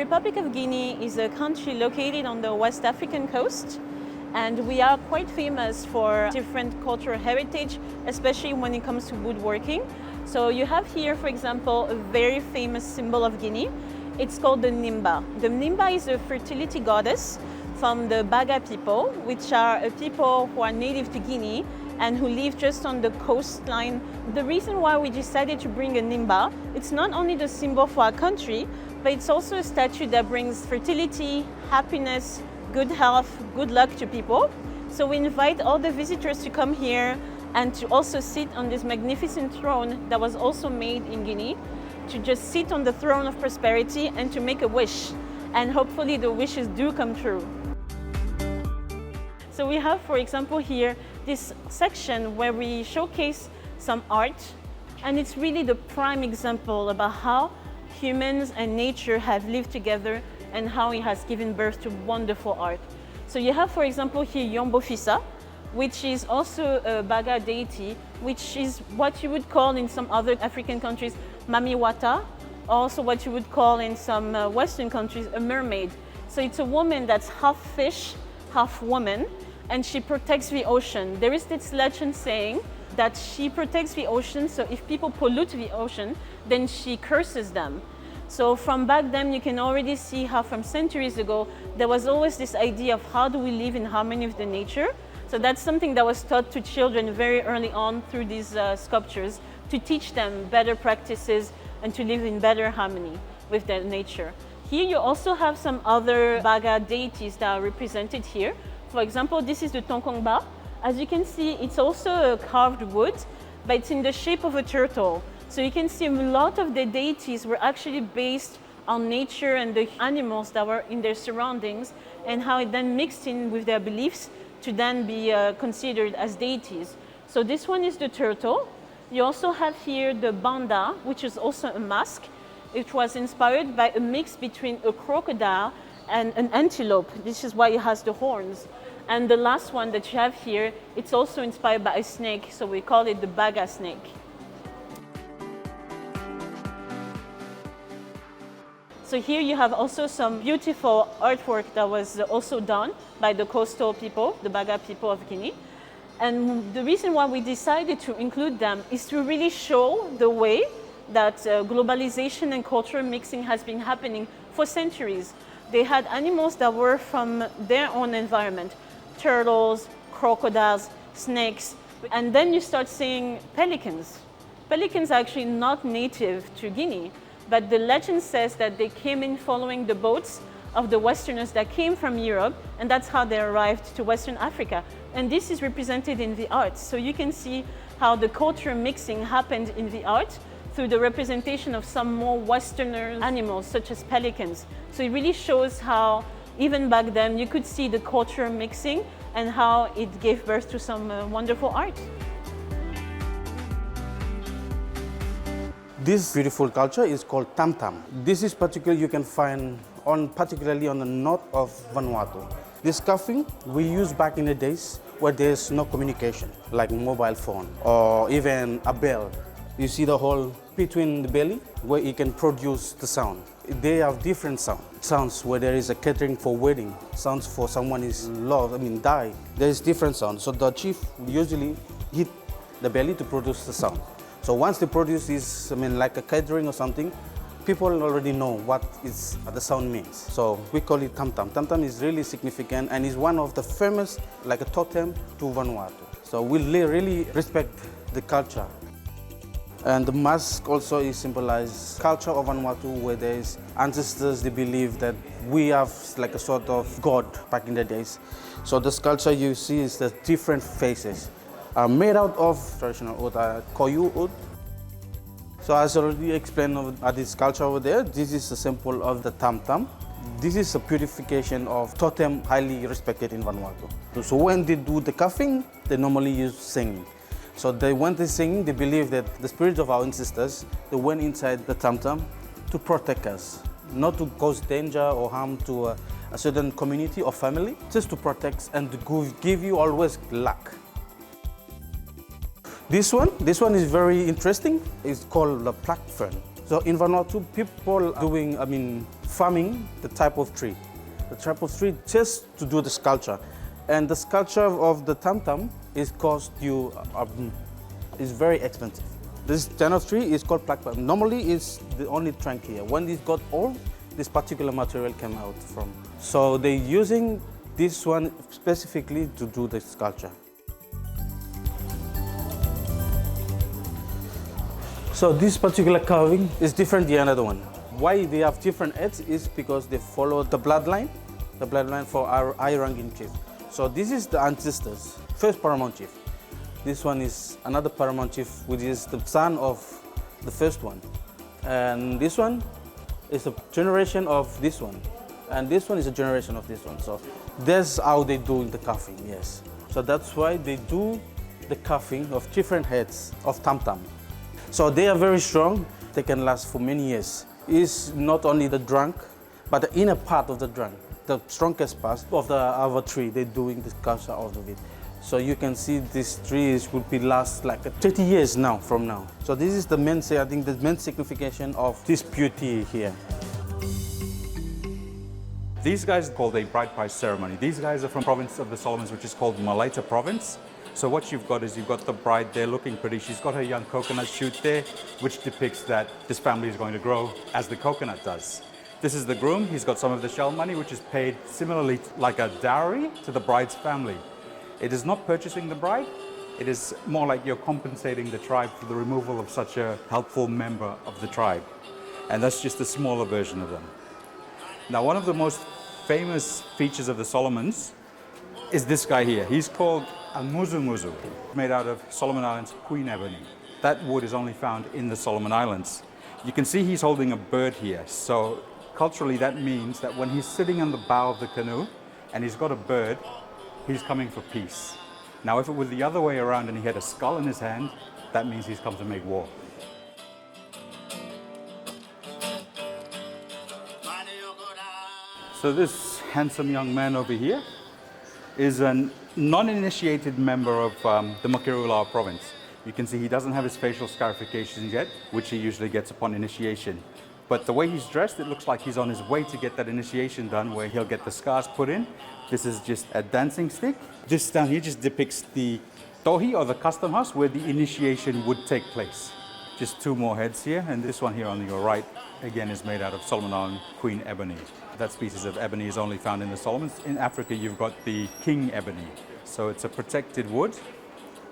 Republic of Guinea is a country located on the West African coast, and we are quite famous for different cultural heritage, especially when it comes to woodworking. So you have here, for example, a very famous symbol of Guinea. It's called the Nimba. The Nimba is a fertility goddess from the Baga people, which are a people who are native to Guinea and who live just on the coastline. The reason why we decided to bring a Nimba, it's not only the symbol for our country, but it's also a statue that brings fertility, happiness, good health, good luck to people. So we invite all the visitors to come here and to also sit on this magnificent throne that was also made in Guinea, to just sit on the throne of prosperity and to make a wish. And hopefully the wishes do come true. So we have, for example, here this section where we showcase some art, and it's really the prime example about how humans and nature have lived together and how it has given birth to wonderful art. So you have, for example, here Yombo Fissa, which is also a Baga deity, which is what you would call in some other African countries Mami Wata, also what you would call in some Western countries a mermaid. So it's a woman that's half fish, half woman, and she protects the ocean. There is this legend saying that she protects the ocean, so if people pollute the ocean, then she curses them. So from back then, you can already see how from centuries ago, there was always this idea of how do we live in harmony with the nature. So that's something that was taught to children very early on through these sculptures, to teach them better practices and to live in better harmony with their nature. Here you also have some other Baga deities that are represented here. For example, this is the Tonkongba. As you can see, it's also a carved wood, but it's in the shape of a turtle. So you can see a lot of the deities were actually based on nature and the animals that were in their surroundings, and how it then mixed in with their beliefs to then be considered as deities. So this one is the turtle. You also have here the banda, which is also a mask. It was inspired by a mix between a crocodile and an antelope. This is why it has the horns. And the last one that you have here, it's also inspired by a snake, so we call it the Baga snake. So here you have also some beautiful artwork that was also done by the coastal people, the Baga people of Guinea. And the reason why we decided to include them is to really show the way that globalization and cultural mixing has been happening for centuries. They had animals that were from their own environment, turtles, crocodiles, snakes, and then you start seeing pelicans. Pelicans are actually not native to Guinea, but the legend says that they came in following the boats of the Westerners that came from Europe, and that's how they arrived to Western Africa. And this is represented in the art. So you can see how the cultural mixing happened in the art through the representation of some more Westerner animals, such as pelicans. So it really shows how, even back then, you could see the cultural mixing and how it gave birth to some wonderful art. This beautiful culture is called Tam Tam. This is particular you can find particularly on the north of Vanuatu. This carving we used back in the days where there's no communication, like mobile phone or even a bell. You see the hole between the belly where it can produce the sound. They have different sounds where there is a catering for wedding, sounds for someone is die. There is different sounds. So the chief usually hit the belly to produce the sound. So once they produce this, like a catering or something, people already know what the sound means. So we call it Tam Tam. Tam Tam is really significant and is one of the famous, like a totem to Vanuatu. So we really respect the culture. And the mask also is symbolized culture of Vanuatu, where there is ancestors, they believe that we have like a sort of god back in the days. So the sculpture you see is the different faces. Made out of traditional wood, koyu wood. So as already explained at this sculpture over there, this is a symbol of the Tam Tam. This is a purification of totem highly respected in Vanuatu. So when they do the carving, they normally use singing. So when they sing, they believe that the spirits of our ancestors, they went inside the Tam Tam to protect us, not to cause danger or harm to a certain community or family, just to protect and to give you always luck. This one is very interesting. It's called the plaque fern. So in Vanuatu, people doing, farming the type of tree. The type of tree just to do the sculpture. And the sculpture of the tam-tam is is very expensive. This kind of tree is called plaque. Normally it's the only trunk here. When it got old, this particular material came out from. So they're using this one specifically to do the sculpture. So this particular carving is different than another one. Why they have different heads is because they follow the bloodline for our high-ranking chief. So this is the ancestors, first paramount chief. This one is another paramount chief, which is the son of the first one. And this one is a generation of this one. And this one is a generation of this one. So that's how they do the carving, yes. So that's why they do the carving of different heads of tam-tam. So they are very strong. They can last for many years. It's not only the trunk, but the inner part of the trunk, the strongest part of our tree, they're doing the sculpture out of it. So you can see this tree will be last like 30 years now from now. So this is the main, I think the main signification of this beauty here. These guys are called a bride price ceremony. These guys are from province of the Solomons, which is called Malaita province. So what you've got is you've got the bride there looking pretty. She's got her young coconut shoot there, which depicts that this family is going to grow as the coconut does. This is the groom. He's got some of the shell money, which is paid similarly like a dowry to the bride's family. It is not purchasing the bride. It is more like you're compensating the tribe for the removal of such a helpful member of the tribe. And that's just a smaller version of them. Now, one of the most famous features of the Solomons is this guy here. He's called a muzu muzu, made out of Solomon Islands queen ebony. That wood is only found in the Solomon Islands. You can see he's holding a bird here. So culturally, that means that when he's sitting on the bow of the canoe and he's got a bird, he's coming for peace. Now, if it was the other way around and he had a skull in his hand, that means he's come to make war. So this handsome young man over here is a non-initiated member of the Makirulau province. You can see he doesn't have his facial scarifications yet, which he usually gets upon initiation. But the way he's dressed, it looks like he's on his way to get that initiation done, where he'll get the scars put in. This is just a dancing stick. This down here just depicts the tohi, or the custom house, where the initiation would take place. Just two more heads here, and this one here on your right, again, is made out of Solomon Island queen ebony. That species of ebony is only found in the Solomons. In Africa, you've got the king ebony. So it's a protected wood.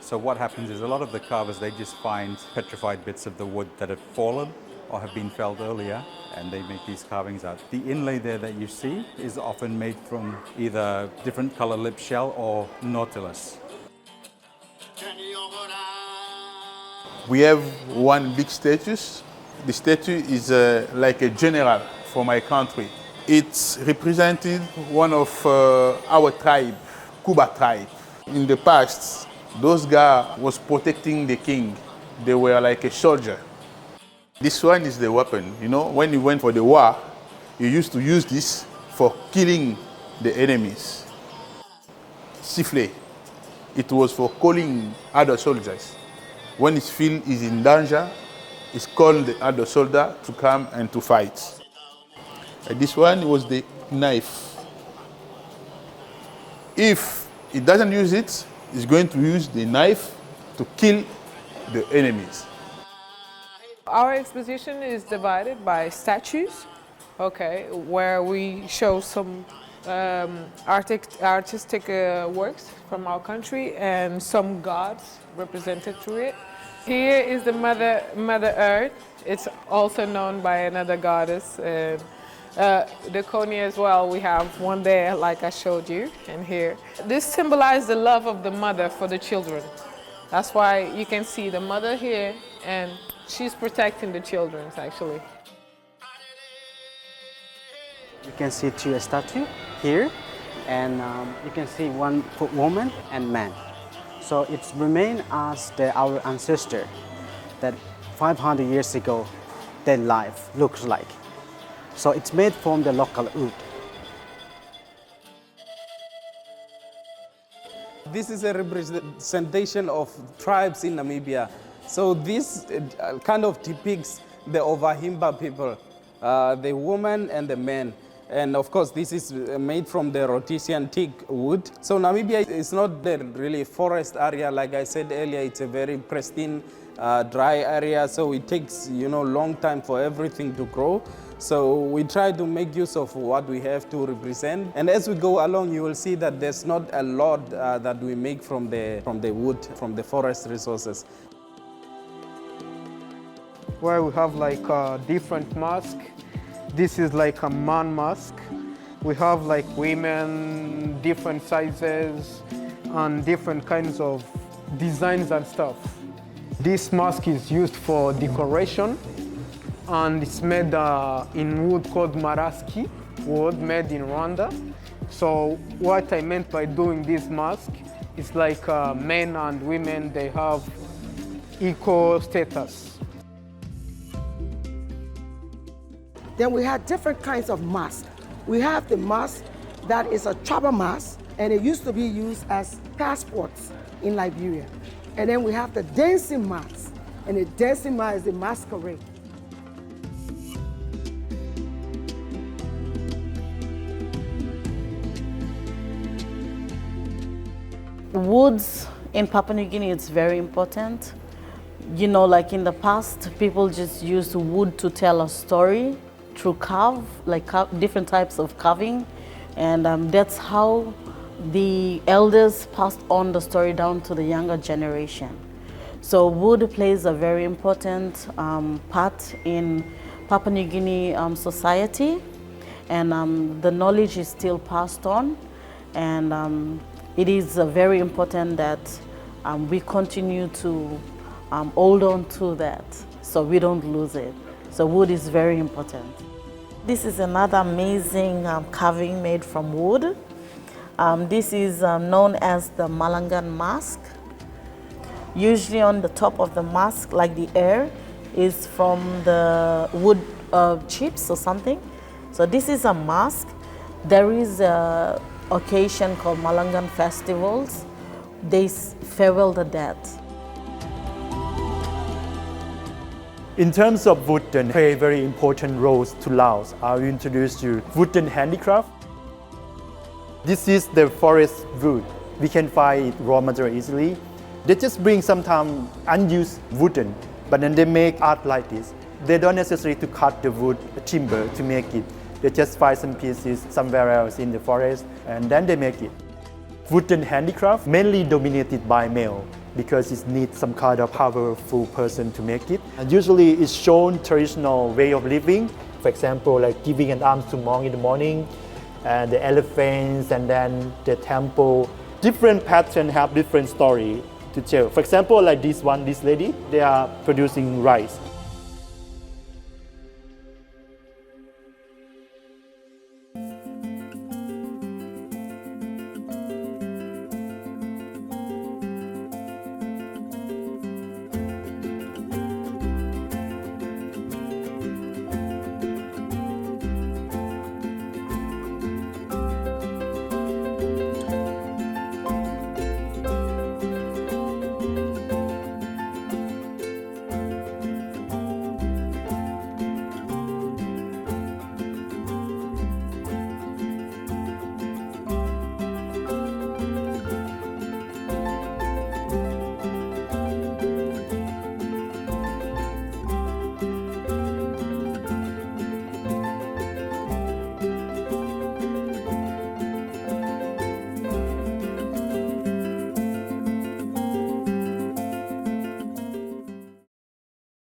So what happens is a lot of the carvers, they just find petrified bits of the wood that have fallen or have been felled earlier, and they make these carvings out. The inlay there that you see is often made from either different color lip shell or nautilus. We have one big statue. The statue is like a general for my country. It's represented one of our tribe, Kuba tribe. In the past, those guys was protecting the king. They were like a soldier. This one is the weapon. You know, when you went for the war, you used to use this for killing the enemies. Sifflet. It was for calling other soldiers. When his field is in danger, it's called the other soldier to come and to fight. This one was the knife. If he doesn't use it, he's going to use the knife to kill the enemies. Our exposition is divided by statues, okay, where we show some artistic works from our country and some gods represented through it. Here is the Mother Earth. It's also known by another goddess. The Kony as well, we have one there like I showed you, and here. This symbolizes the love of the mother for the children. That's why you can see the mother here, and she's protecting the children actually. You can see two statues here, and you can see one woman and man. So it's remained as our ancestor that 500 years ago their life looks like. So it's made from the local wood. This is a representation of tribes in Namibia. So this kind of depicts the Ovahimba people. the woman and the man. And of course, this is made from the Rhodesian teak wood. So Namibia is not the really forest area. Like I said earlier, it's a very pristine, dry area. So it takes, long time for everything to grow. So we try to make use of what we have to represent. And as we go along, you will see that there's not a lot that we make from the wood, from the forest resources. Where we have like different masks. This is like a man mask. We have like women, different sizes, and different kinds of designs and stuff. This mask is used for decoration, and it's made in wood called maraski, wood made in Rwanda. So what I meant by doing this mask is like men and women, they have equal status. Then we have different kinds of masks. We have the mask that is a tribal mask, and it used to be used as passports in Liberia. And then we have the dancing mask, and the dancing mask is the masquerade. Woods in Papua New Guinea, it's very important. Like in the past, people just used wood to tell a story through different types of carving. And that's how the elders passed on the story down to the younger generation. So wood plays a very important part in Papua New Guinea society. And the knowledge is still passed on. And it is very important that we continue to hold on to that so we don't lose it. So wood is very important. This is another amazing carving made from wood. This is known as the Malangan mask. Usually on the top of the mask, like the air, is from the wood chips or something. So this is a mask. There is an occasion called Malangan festivals. They farewell the dead. In terms of wooden, play very important roles to Laos. I'll introduce you wooden handicraft. This is the forest wood. We can find raw material easily. They just bring sometimes unused wooden, but then they make art like this. They don't necessarily to cut the wood timber to make it. They just find some pieces somewhere else in the forest and then they make it. Wooden handicraft mainly dominated by male because it needs some kind of powerful person to make it. And usually it's shown traditional way of living. For example, like giving an arm to monk in the morning, and the elephants, and then the temple. Different patterns have different story to tell. For example, like this lady, they are producing rice.